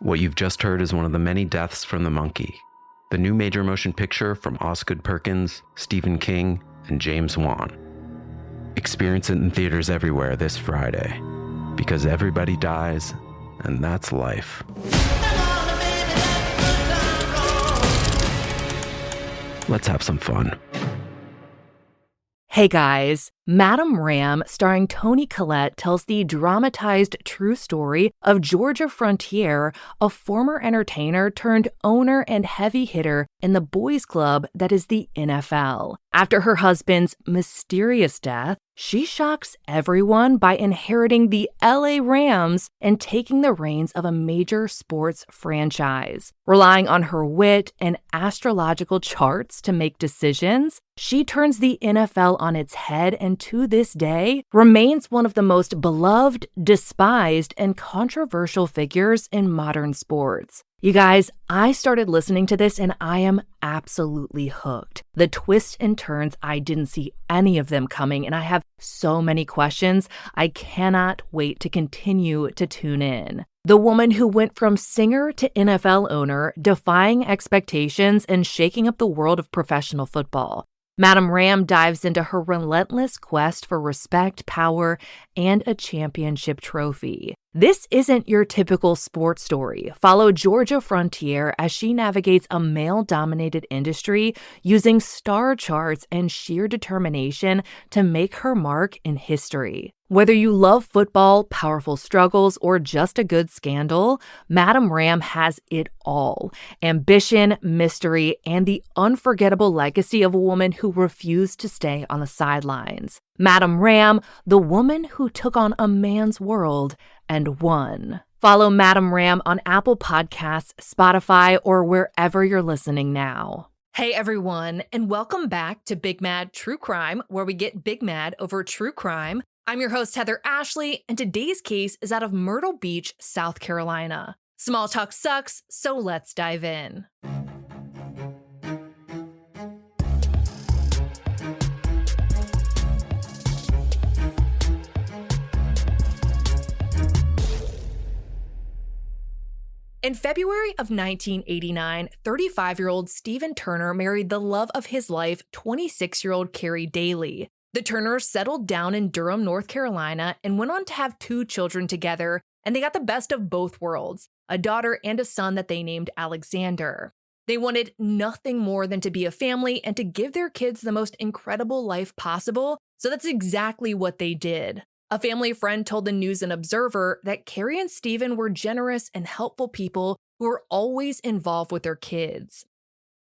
What you've just heard is one of the many deaths from the monkey, the new major motion picture from Osgood Perkins, Stephen King, and James Wan. Experience it in theaters everywhere this Friday, because everybody dies, and that's life. Let's have some fun. Hey guys, Madame Ram, starring Toni Collette, tells the dramatized true story of Georgia Frontier, a former entertainer turned owner and heavy hitter in the boys' club that is the NFL. After her husband's mysterious death, she shocks everyone by inheriting the LA Rams and taking the reins of a major sports franchise. Relying on her wit and astrological charts to make decisions, she turns the NFL on its head and to this day remains one of the most beloved, despised, and controversial figures in modern sports. You guys, I started listening to this and I am absolutely hooked. The twists and turns, I didn't see any of them coming, and I have so many questions. I cannot wait to continue to tune in. The woman who went from singer to NFL owner, defying expectations and shaking up the world of professional football. Madame Ram dives into her relentless quest for respect, power, and a championship trophy. This isn't your typical sports story. Follow Georgia Frontier as she navigates a male-dominated industry using star charts and sheer determination to make her mark in history. Whether you love football, powerful struggles, or just a good scandal, Madame Ram has it all. Ambition, mystery, and the unforgettable legacy of a woman who refused to stay on the sidelines. Madame Ram, the woman who took on a man's world and won. Follow Madame Ram on Apple Podcasts, Spotify, or wherever you're listening now. Hey everyone, and welcome back to Big Mad True Crime, where we get big mad over true crime. I'm your host, Heather Ashley, and today's case is out of Myrtle Beach, South Carolina. Small talk sucks, so let's dive in. In February of 1989, 35-year-old Stephen Turner married the love of his life, 26-year-old Carrie Daly. The Turners settled down in Durham, North Carolina, and went on to have 2 children together, and they got the best of both worlds, a daughter and a son that they named Alexander. They wanted nothing more than to be a family and to give their kids the most incredible life possible, so that's exactly what they did. A family friend told the News and Observer that Carrie and Stephen were generous and helpful people who were always involved with their kids.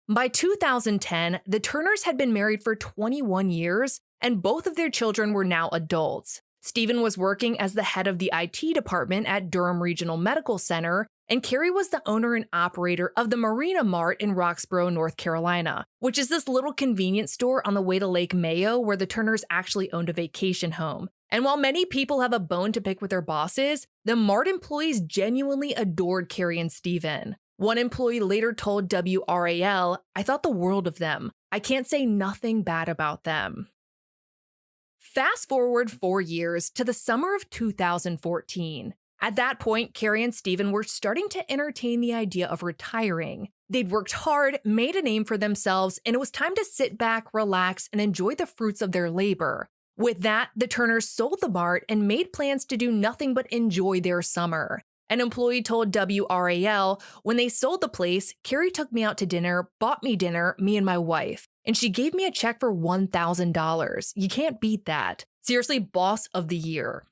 By 2010, the Turners had been married for 21 years, and both of their children were now adults. Stephen was working as the head of the IT department at Durham Regional Medical Center, and Carrie was the owner and operator of the Marina Mart in Roxborough, North Carolina, which is this little convenience store on the way to Lake Mayo where the Turners actually owned a vacation home. And while many people have a bone to pick with their bosses, the Mart employees genuinely adored Carrie and Stephen. One employee later told WRAL, "I thought the world of them. I can't say nothing bad about them." Fast forward 4 years to the summer of 2014. At that point, Carrie and Stephen were starting to entertain the idea of retiring. They'd worked hard, made a name for themselves, and it was time to sit back, relax, and enjoy the fruits of their labor. With that, the Turners sold the Mart and made plans to do nothing but enjoy their summer. An employee told WRAL, "When they sold the place, Carrie took me out to dinner, bought me dinner, me and my wife, and she gave me a check for $1,000. You can't beat that. Seriously, boss of the year."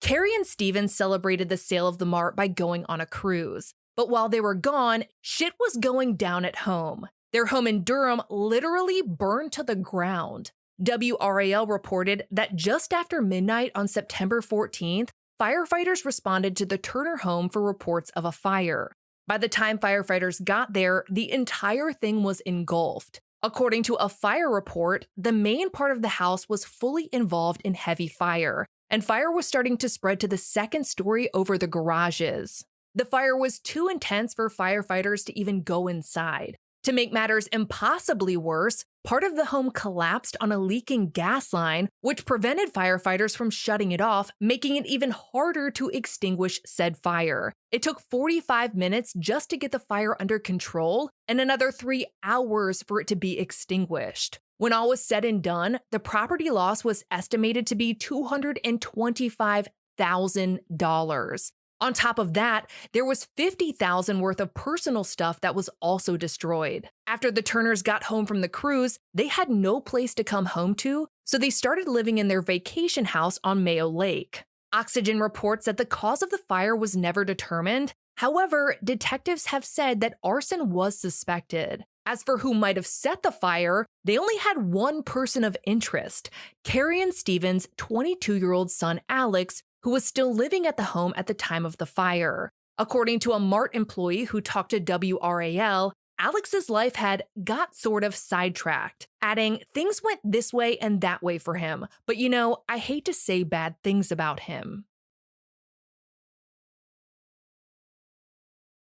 Carrie and Stephen celebrated the sale of the Mart by going on a cruise. But while they were gone, shit was going down at home. Their home in Durham literally burned to the ground. WRAL reported that just after midnight on September 14th, firefighters responded to the Turner home for reports of a fire. By the time firefighters got there, the entire thing was engulfed. According to a fire report, the main part of the house was fully involved in heavy fire, and fire was starting to spread to the second story over the garages. The fire was too intense for firefighters to even go inside. To make matters impossibly worse, part of the home collapsed on a leaking gas line, which prevented firefighters from shutting it off, making it even harder to extinguish said fire. It took 45 minutes just to get the fire under control and another 3 hours for it to be extinguished. When all was said and done, the property loss was estimated to be $225,000. On top of that, there was $50,000 worth of personal stuff that was also destroyed. After the Turners got home from the cruise, they had no place to come home to, so they started living in their vacation house on Mayo Lake. Oxygen reports that the cause of the fire was never determined. However, detectives have said that arson was suspected. As for who might have set the fire, they only had one person of interest, Carrie and Stephen's 22-year-old son Alex, who was still living at the home at the time of the fire. According to a MART employee who talked to WRAL, Alex's life had got sort of sidetracked, adding, "Things went this way and that way for him, but I hate to say bad things about him."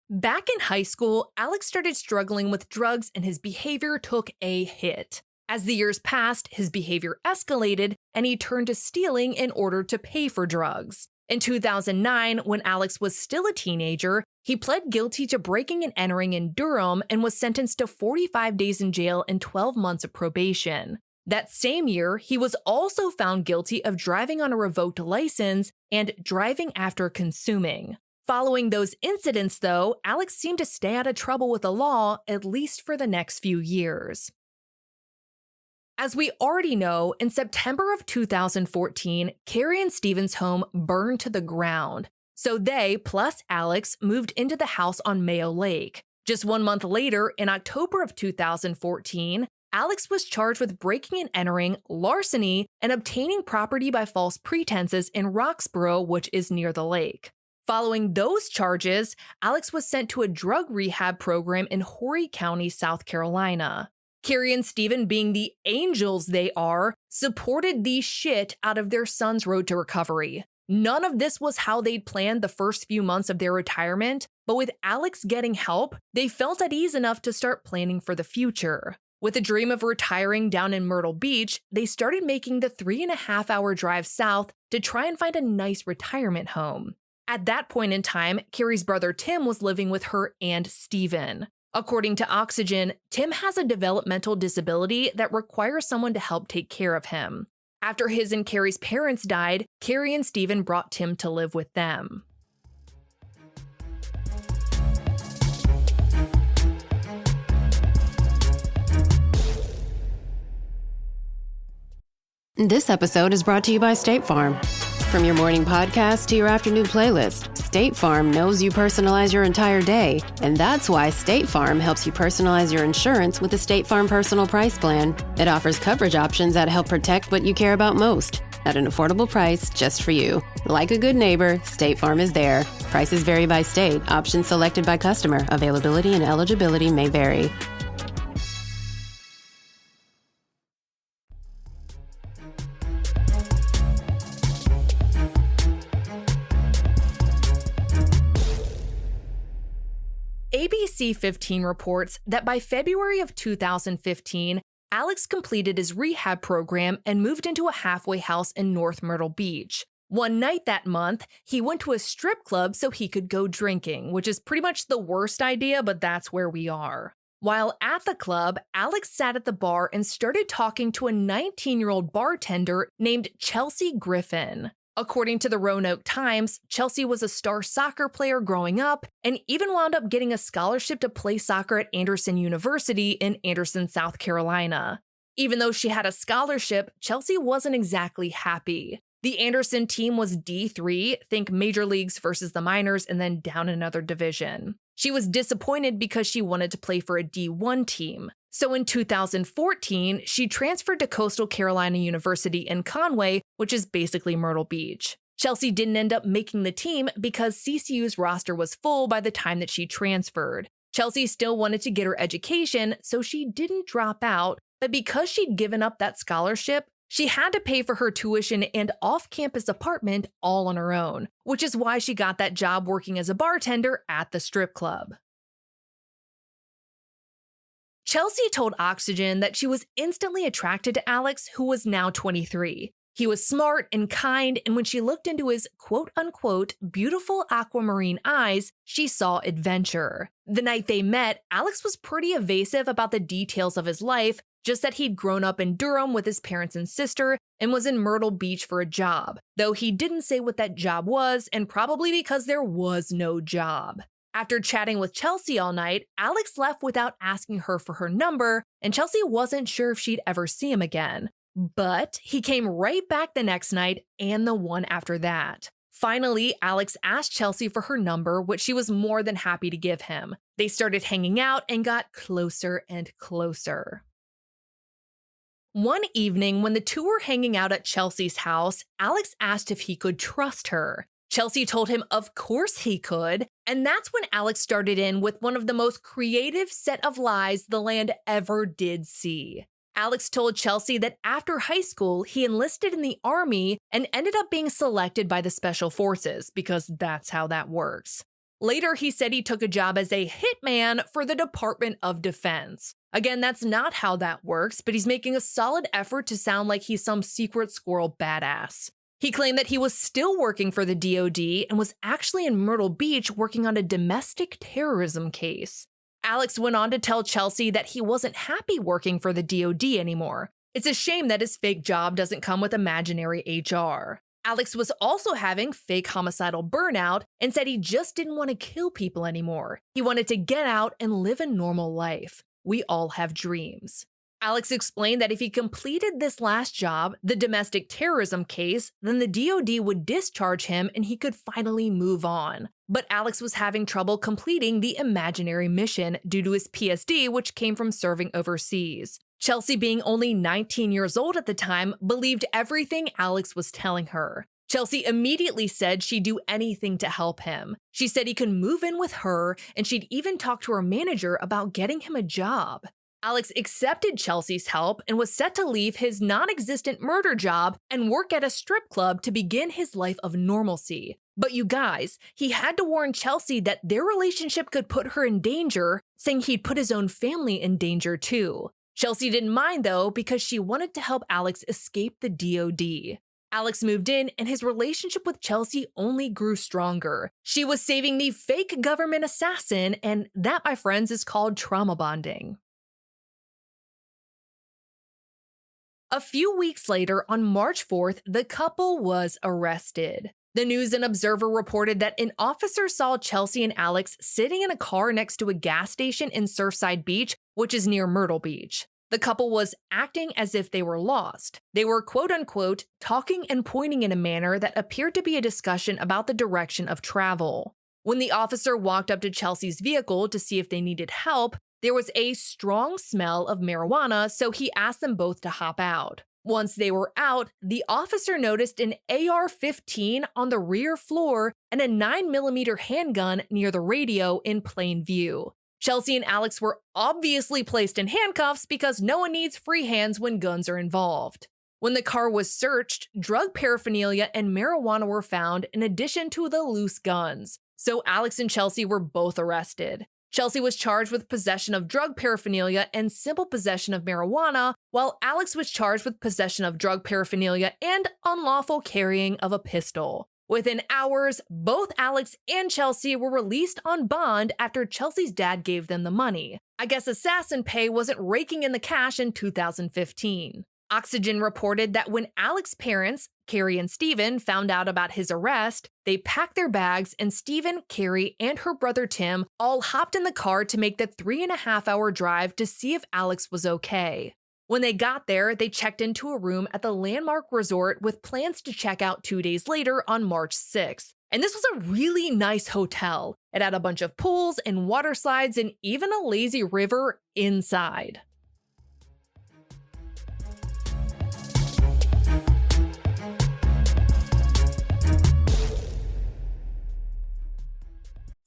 Back in high school, Alex started struggling with drugs and his behavior took a hit. As the years passed, his behavior escalated and he turned to stealing in order to pay for drugs. In 2009, when Alex was still a teenager, he pled guilty to breaking and entering in Durham and was sentenced to 45 days in jail and 12 months of probation. That same year, he was also found guilty of driving on a revoked license and driving after consuming. Following those incidents, though, Alex seemed to stay out of trouble with the law, at least for the next few years. As we already know, in September of 2014, Carrie and Stephen's home burned to the ground. So they, plus Alex, moved into the house on Mayo Lake. Just 1 month later, in October of 2014, Alex was charged with breaking and entering, larceny, and obtaining property by false pretenses in Roxborough, which is near the lake. Following those charges, Alex was sent to a drug rehab program in Horry County, South Carolina. Carrie and Stephen, being the angels they are, supported the shit out of their son's road to recovery. None of this was how they'd planned the first few months of their retirement, but with Alex getting help, they felt at ease enough to start planning for the future. With a dream of retiring down in Myrtle Beach, they started making the 3.5-hour drive south to try and find a nice retirement home. At that point in time, Carrie's brother Tim was living with her and Stephen. According to Oxygen, Tim has a developmental disability that requires someone to help take care of him. After his and Carrie's parents died, Carrie and Stephen brought Tim to live with them. This episode is brought to you by State Farm. From your morning podcast to your afternoon playlist, State Farm knows you personalize your entire day, and that's why State Farm helps you personalize your insurance with the State Farm Personal Price Plan. It offers coverage options that help protect what you care about most at an affordable price just for you. Like a good neighbor, State Farm is there. Prices vary by state. Options selected by customer. Availability and eligibility may vary. ABC 15 reports that by February of 2015, Alex completed his rehab program and moved into a halfway house in North Myrtle Beach. One night that month, he went to a strip club so he could go drinking, which is pretty much the worst idea, but that's where we are. While at the club, Alex sat at the bar and started talking to a 19-year-old bartender named Chelsea Griffin. According to the Roanoke Times, Chelsea was a star soccer player growing up and even wound up getting a scholarship to play soccer at Anderson University in Anderson, South Carolina. Even though she had a scholarship, Chelsea wasn't exactly happy. The Anderson team was D3, think major leagues versus the minors, and then down another division. She was disappointed because she wanted to play for a D1 team. So in 2014, she transferred to Coastal Carolina University in Conway, which is basically Myrtle Beach. Chelsea didn't end up making the team because CCU's roster was full by the time that she transferred. Chelsea still wanted to get her education, so she didn't drop out, but because she'd given up that scholarship, she had to pay for her tuition and off-campus apartment all on her own, which is why she got that job working as a bartender at the strip club. Chelsea told Oxygen that she was instantly attracted to Alex, who was now 23. He was smart and kind, and when she looked into his quote-unquote beautiful aquamarine eyes, she saw adventure. The night they met, Alex was pretty evasive about the details of his life, just that he'd grown up in Durham with his parents and sister and was in Myrtle Beach for a job, though he didn't say what that job was, and probably because there was no job. After chatting with Chelsea all night, Alex left without asking her for her number, and Chelsea wasn't sure if she'd ever see him again. But he came right back the next night and the one after that. Finally, Alex asked Chelsea for her number, which she was more than happy to give him. They started hanging out and got closer and closer. One evening, when the two were hanging out at Chelsea's house, Alex asked if he could trust her. Chelsea told him of course he could, and that's when Alex started in with one of the most creative set of lies the land ever did see. Alex told Chelsea that after high school, he enlisted in the Army and ended up being selected by the Special Forces, because that's how that works. Later, he said he took a job as a hitman for the Department of Defense. Again, that's not how that works, but he's making a solid effort to sound like he's some secret squirrel badass. He claimed that he was still working for the DoD and was actually in Myrtle Beach working on a domestic terrorism case. Alex went on to tell Chelsea that he wasn't happy working for the DoD anymore. It's a shame that his fake job doesn't come with imaginary HR. Alex was also having fake homicidal burnout and said he just didn't want to kill people anymore. He wanted to get out and live a normal life. We all have dreams. Alex explained that if he completed this last job, the domestic terrorism case, then the DoD would discharge him and he could finally move on. But Alex was having trouble completing the imaginary mission due to his PSD, which came from serving overseas. Chelsea, being only 19 years old at the time, believed everything Alex was telling her. Chelsea immediately said she'd do anything to help him. She said he could move in with her, and she'd even talk to her manager about getting him a job. Alex accepted Chelsea's help and was set to leave his non-existent murder job and work at a strip club to begin his life of normalcy. But you guys, he had to warn Chelsea that their relationship could put her in danger, saying he'd put his own family in danger too. Chelsea didn't mind though, because she wanted to help Alex escape the DoD. Alex moved in, and his relationship with Chelsea only grew stronger. She was saving the fake government assassin, and that, my friends, is called trauma bonding. A few weeks later, on March 4th, the couple was arrested. The News and Observer reported that an officer saw Chelsea and Alex sitting in a car next to a gas station in Surfside Beach, which is near Myrtle Beach. The couple was acting as if they were lost. They were quote-unquote talking and pointing in a manner that appeared to be a discussion about the direction of travel. When the officer walked up to Chelsea's vehicle to see if they needed help, there was a strong smell of marijuana, so he asked them both to hop out. Once they were out, the officer noticed an AR-15 on the rear floor and a 9mm handgun near the radio in plain view. Chelsea and Alex were obviously placed in handcuffs because no one needs free hands when guns are involved. When the car was searched, drug paraphernalia and marijuana were found in addition to the loose guns. So Alex and Chelsea were both arrested. Chelsea was charged with possession of drug paraphernalia and simple possession of marijuana, while Alex was charged with possession of drug paraphernalia and unlawful carrying of a pistol. Within hours, both Alex and Chelsea were released on bond after Chelsea's dad gave them the money. I guess assassin pay wasn't raking in the cash in 2015. Oxygen reported that when Alex's parents, Carrie and Steven, found out about his arrest, they packed their bags and Steven, Carrie, and her brother Tim all hopped in the car to make the 3.5-hour drive to see if Alex was okay. When they got there, they checked into a room at the Landmark Resort with plans to check out 2 days later on March 6th. And this was a really nice hotel. It had a bunch of pools and water slides and even a lazy river inside.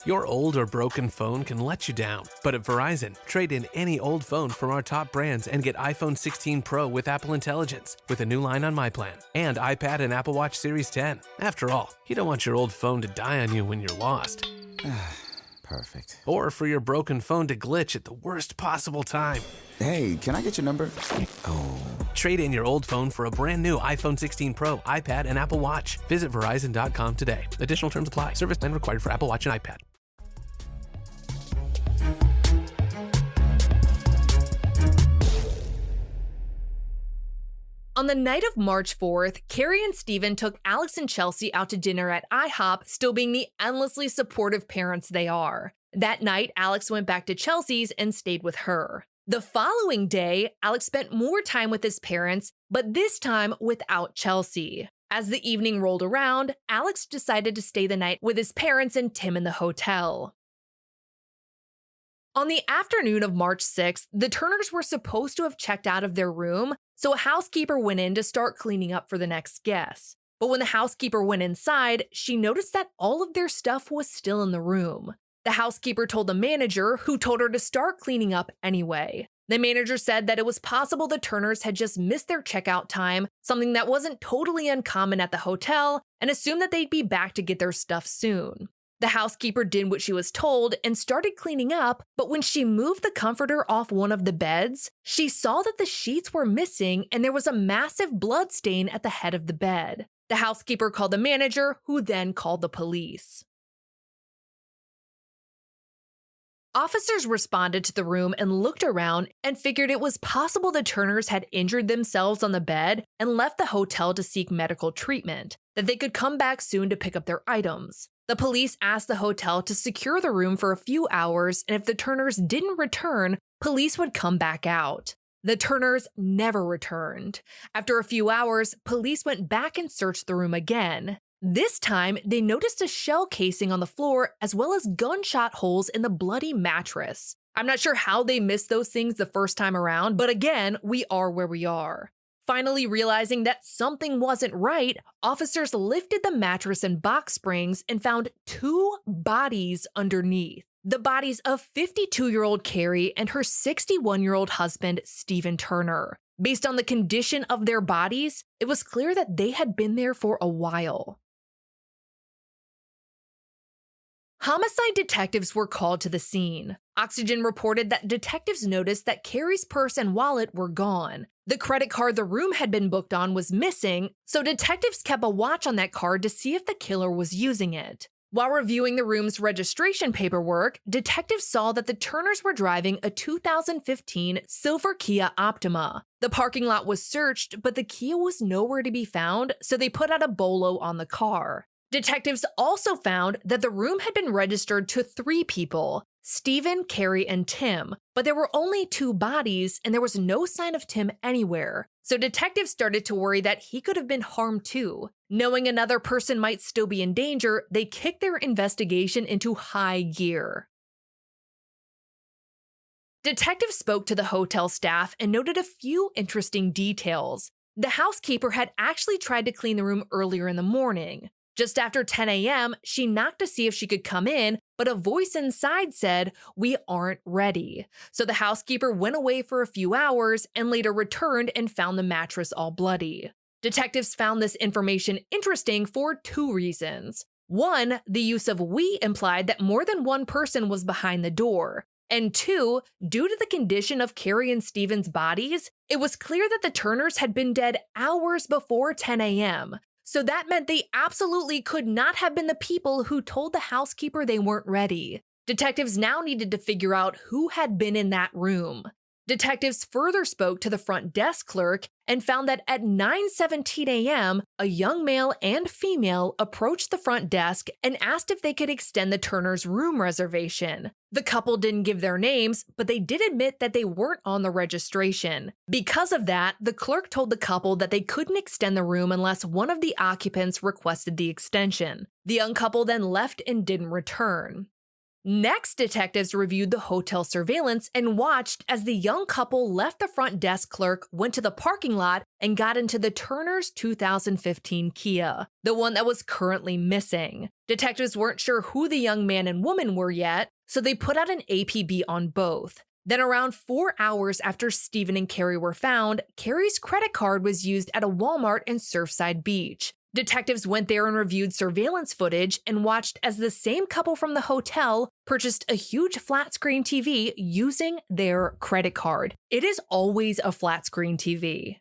Your old or broken phone can let you down, but at Verizon, trade in any old phone from our top brands and get iPhone 16 Pro with Apple Intelligence with a new line on My Plan and iPad and Apple Watch Series 10. After all, you don't want your old phone to die on you when you're lost. Perfect. Or for your broken phone to glitch at the worst possible time. Hey, can I get your number? Oh. Trade in your old phone for a brand new iPhone 16 Pro, iPad, and Apple Watch. Visit Verizon.com today. Additional terms apply. Service plan required for Apple Watch and iPad. On the night of March 4th, Carrie and Steven took Alex and Chelsea out to dinner at IHOP, still being the endlessly supportive parents they are. That night, Alex went back to Chelsea's and stayed with her. The following day, Alex spent more time with his parents, but this time without Chelsea. As the evening rolled around, Alex decided to stay the night with his parents and Tim in the hotel. On the afternoon of March 6th, the Turners were supposed to have checked out of their room, so a housekeeper went in to start cleaning up for the next guests. But when the housekeeper went inside, she noticed that all of their stuff was still in the room. The housekeeper told the manager, who told her to start cleaning up anyway. The manager said that it was possible the Turners had just missed their checkout time, something that wasn't totally uncommon at the hotel, and assumed that they'd be back to get their stuff soon. The housekeeper did what she was told and started cleaning up, but when she moved the comforter off one of the beds, she saw that the sheets were missing and there was a massive blood stain at the head of the bed. The housekeeper called the manager, who then called the police. Officers responded to the room and looked around and figured it was possible the Turners had injured themselves on the bed and left the hotel to seek medical treatment, that they could come back soon to pick up their items. The police asked the hotel to secure the room for a few hours, and if the Turners didn't return, police would come back out. The Turners never returned. After a few hours, police went back and searched the room again. This time, they noticed a shell casing on the floor as well as gunshot holes in the bloody mattress. I'm not sure how they missed those things the first time around, but again, we are where we are. Finally realizing that something wasn't right, officers lifted the mattress and box springs and found 2 bodies underneath. The bodies of 52-year-old Carrie and her 61-year-old husband, Steven Turner. Based on the condition of their bodies, it was clear that they had been there for a while. Homicide detectives were called to the scene. Oxygen reported that detectives noticed that Carrie's purse and wallet were gone. The credit card the room had been booked on was missing, so detectives kept a watch on that card to see if the killer was using it. While reviewing the room's registration paperwork, detectives saw that the Turners were driving a 2015 silver Kia Optima. The parking lot was searched, but the Kia was nowhere to be found, so they put out a bolo on the car. Detectives also found that the room had been registered to 3 people, Steven, Carrie, and Tim, but there were only 2 bodies and there was no sign of Tim anywhere. So detectives started to worry that he could have been harmed too. Knowing another person might still be in danger, they kicked their investigation into high gear. Detectives spoke to the hotel staff and noted a few interesting details. The housekeeper had actually tried to clean the room earlier in the morning. Just after 10 a.m., she knocked to see if she could come in, but a voice inside said, "We aren't ready." So the housekeeper went away for a few hours and later returned and found the mattress all bloody. Detectives found this information interesting for 2 reasons. One, the use of "we" implied that more than one person was behind the door. And 2, due to the condition of Carrie and Steven's bodies, it was clear that the Turners had been dead hours before 10 a.m., so that meant they absolutely could not have been the people who told the housekeeper they weren't ready. Detectives now needed to figure out who had been in that room. Detectives further spoke to the front desk clerk and found that at 9:17 a.m., a young male and female approached the front desk and asked if they could extend the Turners' room reservation. The couple didn't give their names, but they did admit that they weren't on the registration. Because of that, the clerk told the couple that they couldn't extend the room unless one of the occupants requested the extension. The young couple then left and didn't return. Next, detectives reviewed the hotel surveillance and watched as the young couple left the front desk clerk, went to the parking lot, and got into the Turners' 2015 Kia, the one that was currently missing. Detectives weren't sure who the young man and woman were yet, so they put out an APB on both. Then around 4 hours after Steven and Carrie were found, Carrie's credit card was used at a Walmart in Surfside Beach. Detectives went there and reviewed surveillance footage and watched as the same couple from the hotel purchased a huge flat screen TV using their credit card. It is always a flat screen TV.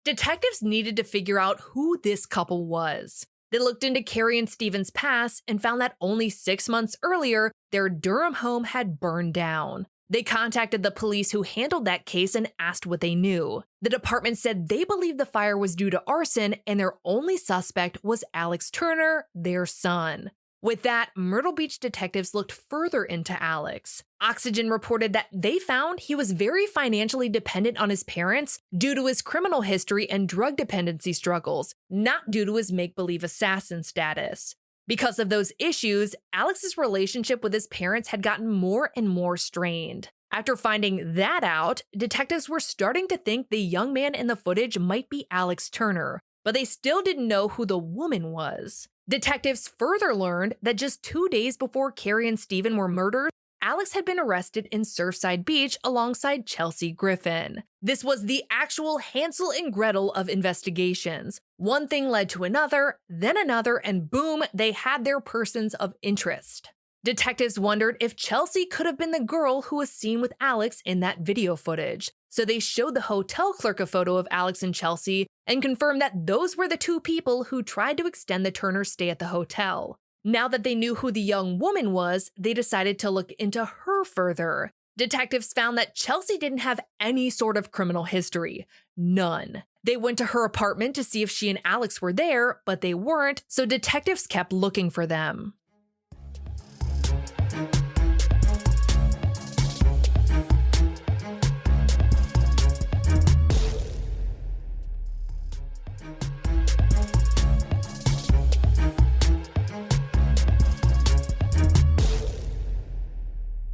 Detectives needed to figure out who this couple was. They looked into Carrie and Steven's past and found that only 6 months earlier, their Durham home had burned down. They contacted the police who handled that case and asked what they knew. The department said they believed the fire was due to arson and their only suspect was Alex Turner, their son. With that, Myrtle Beach detectives looked further into Alex. Oxygen reported that they found he was very financially dependent on his parents due to his criminal history and drug dependency struggles, not due to his make-believe assassin status. Because of those issues, Alex's relationship with his parents had gotten more and more strained. After finding that out, detectives were starting to think the young man in the footage might be Alex Turner, but they still didn't know who the woman was. Detectives further learned that just 2 days before Carrie and Steven were murdered, Alex had been arrested in Surfside Beach alongside Chelsea Griffin. This was the actual Hansel and Gretel of investigations. One thing led to another, and boom, they had their persons of interest. Detectives wondered if Chelsea could have been the girl who was seen with Alex in that video footage. So they showed the hotel clerk a photo of Alex and Chelsea and confirmed that those were the two people who tried to extend the Turner stay at the hotel. Now that they knew who the young woman was, they decided to look into her further. Detectives found that Chelsea didn't have any sort of criminal history. None. They went to her apartment to see if she and Alex were there, but they weren't, so detectives kept looking for them.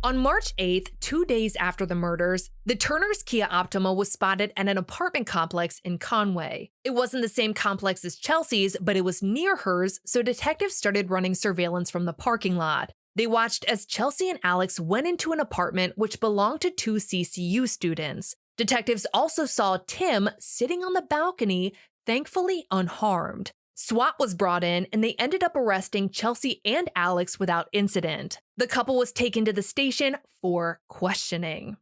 On March 8th, 2 days after the murders, the Turners' Kia Optima was spotted at an apartment complex in Conway. It wasn't the same complex as Chelsea's, but it was near hers, so detectives started running surveillance from the parking lot. They watched as Chelsea and Alex went into an apartment which belonged to 2 CCU students. Detectives also saw Tim sitting on the balcony, thankfully unharmed. SWAT was brought in and they ended up arresting Chelsea and Alex without incident. The couple was taken to the station for questioning.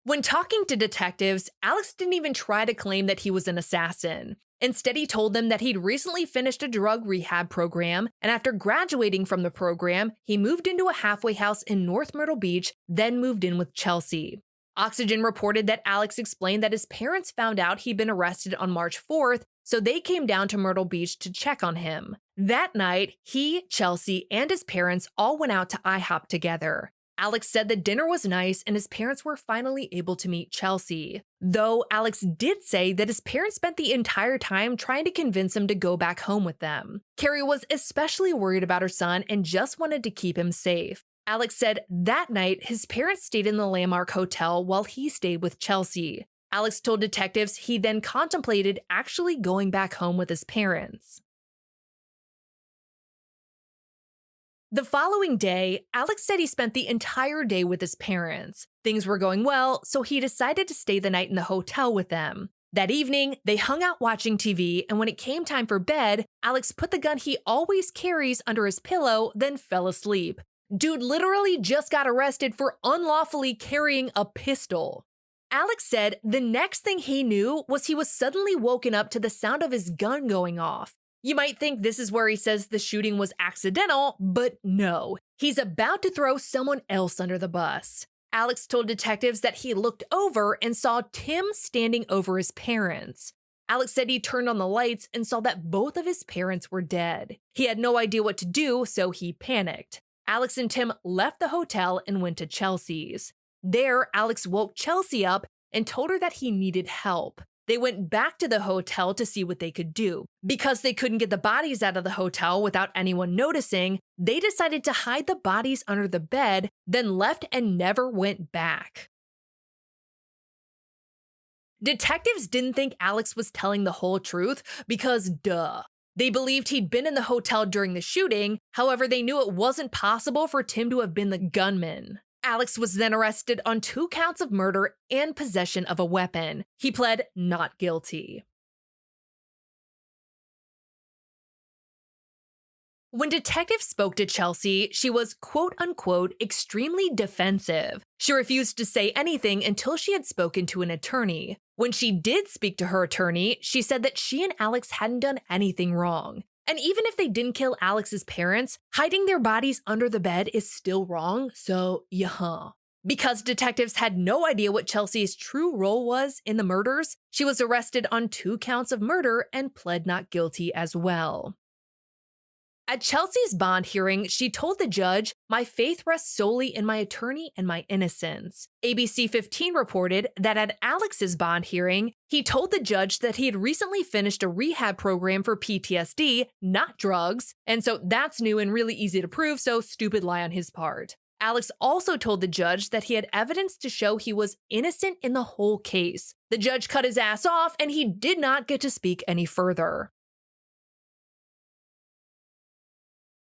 When talking to detectives, Alex didn't even try to claim that he was an assassin. Instead, he told them that he'd recently finished a drug rehab program, and after graduating from the program, he moved into a halfway house in North Myrtle Beach, then moved in with Chelsea. Oxygen reported that Alex explained that his parents found out he'd been arrested on March 4th, so they came down to Myrtle Beach to check on him. That night, he, Chelsea, and his parents all went out to IHOP together. Alex said the dinner was nice and his parents were finally able to meet Chelsea. Though Alex did say that his parents spent the entire time trying to convince him to go back home with them. Carrie was especially worried about her son and just wanted to keep him safe. Alex said that night his parents stayed in the Landmark Hotel while he stayed with Chelsea. Alex told detectives he then contemplated actually going back home with his parents. The following day, Alex said he spent the entire day with his parents. Things were going well, so he decided to stay the night in the hotel with them. That evening, they hung out watching TV, and when it came time for bed, Alex put the gun he always carries under his pillow, then fell asleep. Dude literally just got arrested for unlawfully carrying a pistol. Alex said the next thing he knew was he was suddenly woken up to the sound of his gun going off. You might think this is where he says the shooting was accidental, but no. He's about to throw someone else under the bus. Alex told detectives that he looked over and saw Tim standing over his parents. Alex said he turned on the lights and saw that both of his parents were dead. He had no idea what to do, so he panicked. Alex and Tim left the hotel and went to Chelsea's. There, Alex woke Chelsea up and told her that he needed help. They went back to the hotel to see what they could do. Because they couldn't get the bodies out of the hotel without anyone noticing, they decided to hide the bodies under the bed, then left and never went back. Detectives didn't think Alex was telling the whole truth because duh. They believed he'd been in the hotel during the shooting, however, they knew it wasn't possible for Tim to have been the gunman. Alex was then arrested on 2 counts of murder and possession of a weapon. He pled not guilty. When detectives spoke to Chelsea, she was quote-unquote extremely defensive. She refused to say anything until she had spoken to an attorney. When she did speak to her attorney, she said that she and Alex hadn't done anything wrong. And even if they didn't kill Alex's parents, hiding their bodies under the bed is still wrong, so yeah. Because detectives had no idea what Chelsea's true role was in the murders, she was arrested on 2 counts of murder and pled not guilty as well. At Chelsea's bond hearing, she told the judge, "My faith rests solely in my attorney and my innocence." ABC 15 reported that at Alex's bond hearing, he told the judge that he had recently finished a rehab program for PTSD, not drugs, and so that's new and really easy to prove, so stupid lie on his part. Alex also told the judge that he had evidence to show he was innocent in the whole case. The judge cut his ass off, and he did not get to speak any further.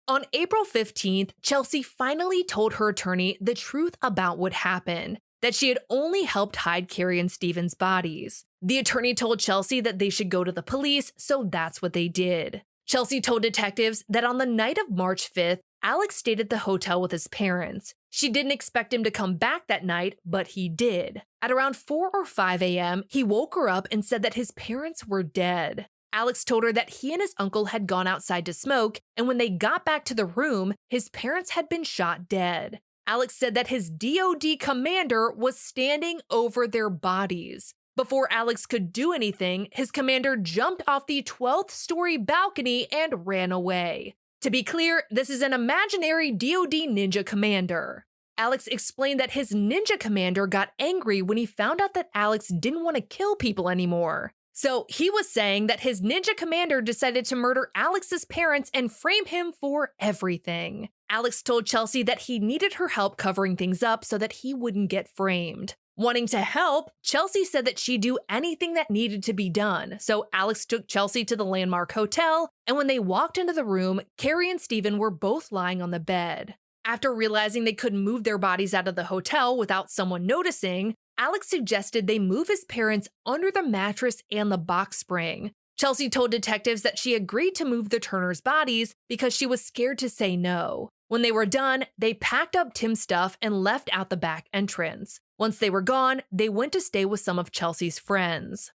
On April 15th, Chelsea finally told her attorney the truth about what happened, that she had only helped hide Carrie and Steven's bodies. The attorney told Chelsea that they should go to the police, so that's what they did. Chelsea told detectives that on the night of March 5th, Alex stayed at the hotel with his parents. She didn't expect him to come back that night, but he did. At around 4 or 5 a.m., he woke her up and said that his parents were dead. Alex told her that he and his uncle had gone outside to smoke, and when they got back to the room, his parents had been shot dead. Alex said that his DOD commander was standing over their bodies. Before Alex could do anything, his commander jumped off the 12th story balcony and ran away. To be clear, this is an imaginary DOD ninja commander. Alex explained that his ninja commander got angry when he found out that Alex didn't want to kill people anymore. So he was saying that his ninja commander decided to murder Alex's parents and frame him for everything. Alex told Chelsea that he needed her help covering things up so that he wouldn't get framed. Wanting to help, Chelsea said that she'd do anything that needed to be done. So Alex took Chelsea to the Landmark Hotel, and when they walked into the room, Carrie and Steven were both lying on the bed. After realizing they couldn't move their bodies out of the hotel without someone noticing, Alex suggested they move his parents under the mattress and the box spring. Chelsea told detectives that she agreed to move the Turners' bodies because she was scared to say no. When they were done, they packed up Tim's stuff and left out the back entrance. Once they were gone, they went to stay with some of Chelsea's friends.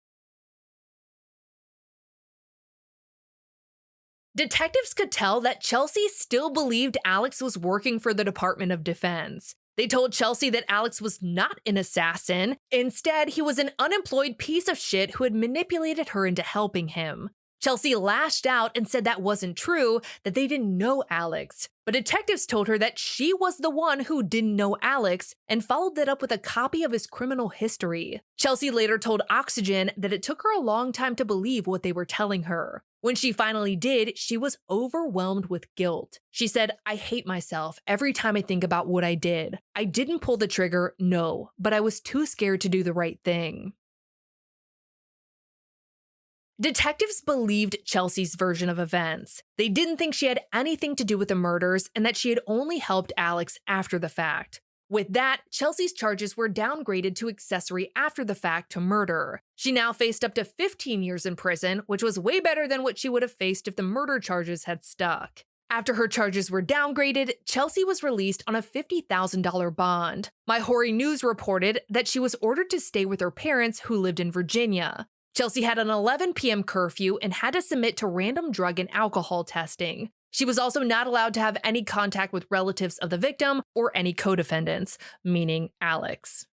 Detectives could tell that Chelsea still believed Alex was working for the Department of Defense. They told Chelsea that Alex was not an assassin. Instead, he was an unemployed piece of shit who had manipulated her into helping him. Chelsea lashed out and said that wasn't true, that they didn't know Alex. But detectives told her that she was the one who didn't know Alex and followed that up with a copy of his criminal history. Chelsea later told Oxygen that it took her a long time to believe what they were telling her. When she finally did, she was overwhelmed with guilt. She said, "I hate myself every time I think about what I did. I didn't pull the trigger, no, but I was too scared to do the right thing." Detectives believed Chelsea's version of events. They didn't think she had anything to do with the murders and that she had only helped Alex after the fact. With that, Chelsea's charges were downgraded to accessory after the fact to murder. She now faced up to 15 years in prison, which was way better than what she would have faced if the murder charges had stuck. After her charges were downgraded, Chelsea was released on a $50,000 bond. My Hoary News reported that she was ordered to stay with her parents who lived in Virginia. Chelsea had an 11 p.m. curfew and had to submit to random drug and alcohol testing. She was also not allowed to have any contact with relatives of the victim or any co-defendants, meaning Alex.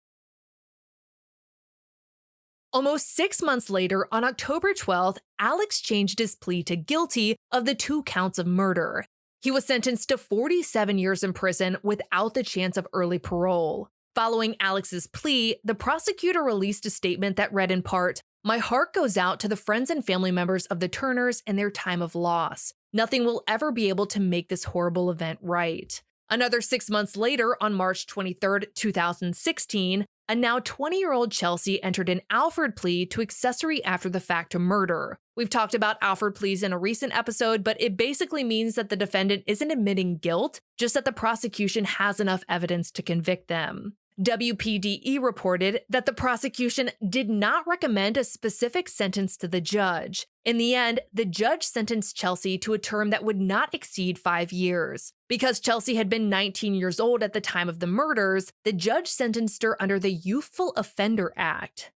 Almost 6 months later, on October 12th, Alex changed his plea to guilty of the 2 counts of murder. He was sentenced to 47 years in prison without the chance of early parole. Following Alex's plea, the prosecutor released a statement that read in part, "My heart goes out to the friends and family members of the Turners in their time of loss. Nothing will ever be able to make this horrible event right." Another 6 months later, on March 23rd, 2016, a now 20-year-old Chelsea entered an Alford plea to accessory after the fact to murder. We've talked about Alford pleas in a recent episode, but it basically means that the defendant isn't admitting guilt, just that the prosecution has enough evidence to convict them. WPDE reported that the prosecution did not recommend a specific sentence to the judge. In the end, the judge sentenced Chelsea to a term that would not exceed 5 years. Because Chelsea had been 19 years old at the time of the murders, the judge sentenced her under the Youthful Offender Act.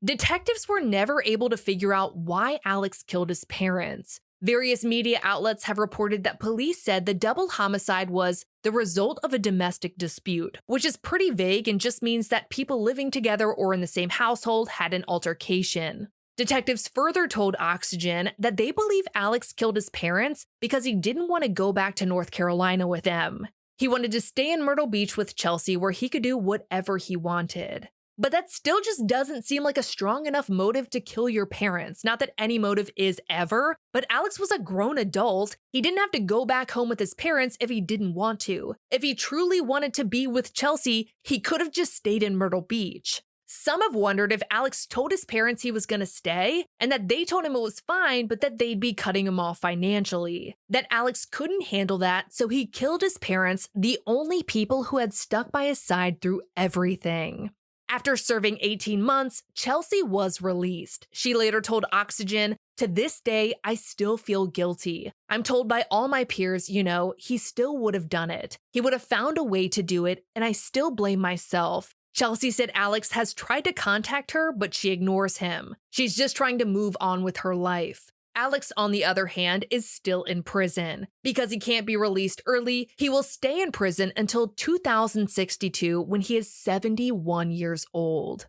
Detectives were never able to figure out why Alex killed his parents. Various media outlets have reported that police said the double homicide was the result of a domestic dispute, which is pretty vague and just means that people living together or in the same household had an altercation. Detectives further told Oxygen that they believe Alex killed his parents because he didn't want to go back to North Carolina with them. He wanted to stay in Myrtle Beach with Chelsea where he could do whatever he wanted. But that still just doesn't seem like a strong enough motive to kill your parents. Not that any motive is ever, but Alex was a grown adult. He didn't have to go back home with his parents if he didn't want to. If he truly wanted to be with Chelsea, he could have just stayed in Myrtle Beach. Some have wondered if Alex told his parents he was going to stay and that they told him it was fine, but that they'd be cutting him off financially. That Alex couldn't handle that, so he killed his parents, the only people who had stuck by his side through everything. After serving 18 months, Chelsea was released. She later told Oxygen, "To this day, I still feel guilty. I'm told by all my peers, he still would have done it. He would have found a way to do it, and I still blame myself." Chelsea said Alex has tried to contact her, but she ignores him. She's just trying to move on with her life. Alex, on the other hand, is still in prison. Because he can't be released early, he will stay in prison until 2062 when he is 71 years old.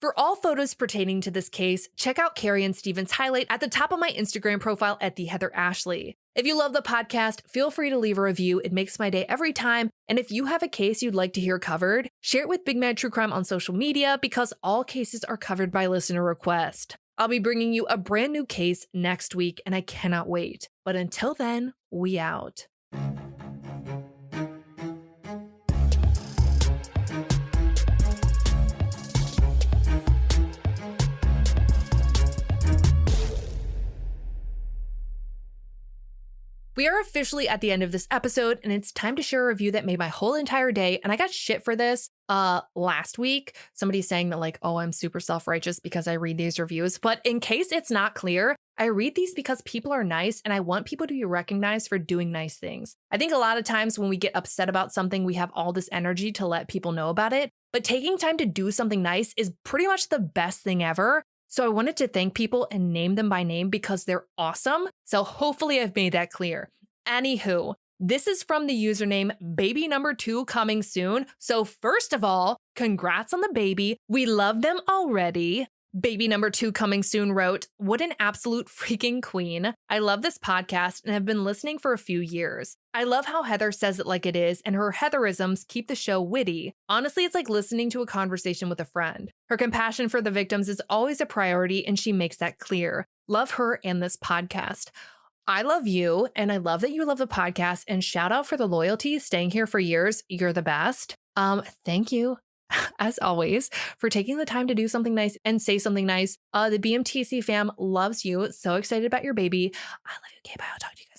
For all photos pertaining to this case, check out Carrie and Steven's highlight at the top of my Instagram profile at @TheHeatherAshley. If you love the podcast, feel free to leave a review. It makes my day every time. And if you have a case you'd like to hear covered, share it with Big Mad True Crime on social media because all cases are covered by listener request. I'll be bringing you a brand new case next week, and I cannot wait. But until then, we out. We are officially at the end of this episode, and it's time to share a review that made my whole entire day. And I got shit for this last week. Somebody saying that I'm super self-righteous because I read these reviews. But in case it's not clear, I read these because people are nice and I want people to be recognized for doing nice things. I think a lot of times when we get upset about something, we have all this energy to let people know about it. But taking time to do something nice is pretty much the best thing ever. So I wanted to thank people and name them by name because they're awesome. So hopefully I've made that clear. Anywho, this is from the username baby number 2 coming soon. So first of all, congrats on the baby. We love them already. Baby number 2 coming soon wrote, "What an absolute freaking queen. I love this podcast and have been listening for a few years. I love how Heather says it like it is and her Heatherisms keep the show witty. Honestly, it's like listening to a conversation with a friend. Her compassion for the victims is always a priority and she makes that clear. Love her and this podcast." I love you and I love that you love the podcast, and shout out for the loyalty, staying here for years. You're the best. Thank you. As always, for taking the time to do something nice and say something nice. The BMTC fam loves you. So excited about your baby. I love you. Okay, bye. I'll talk to you guys.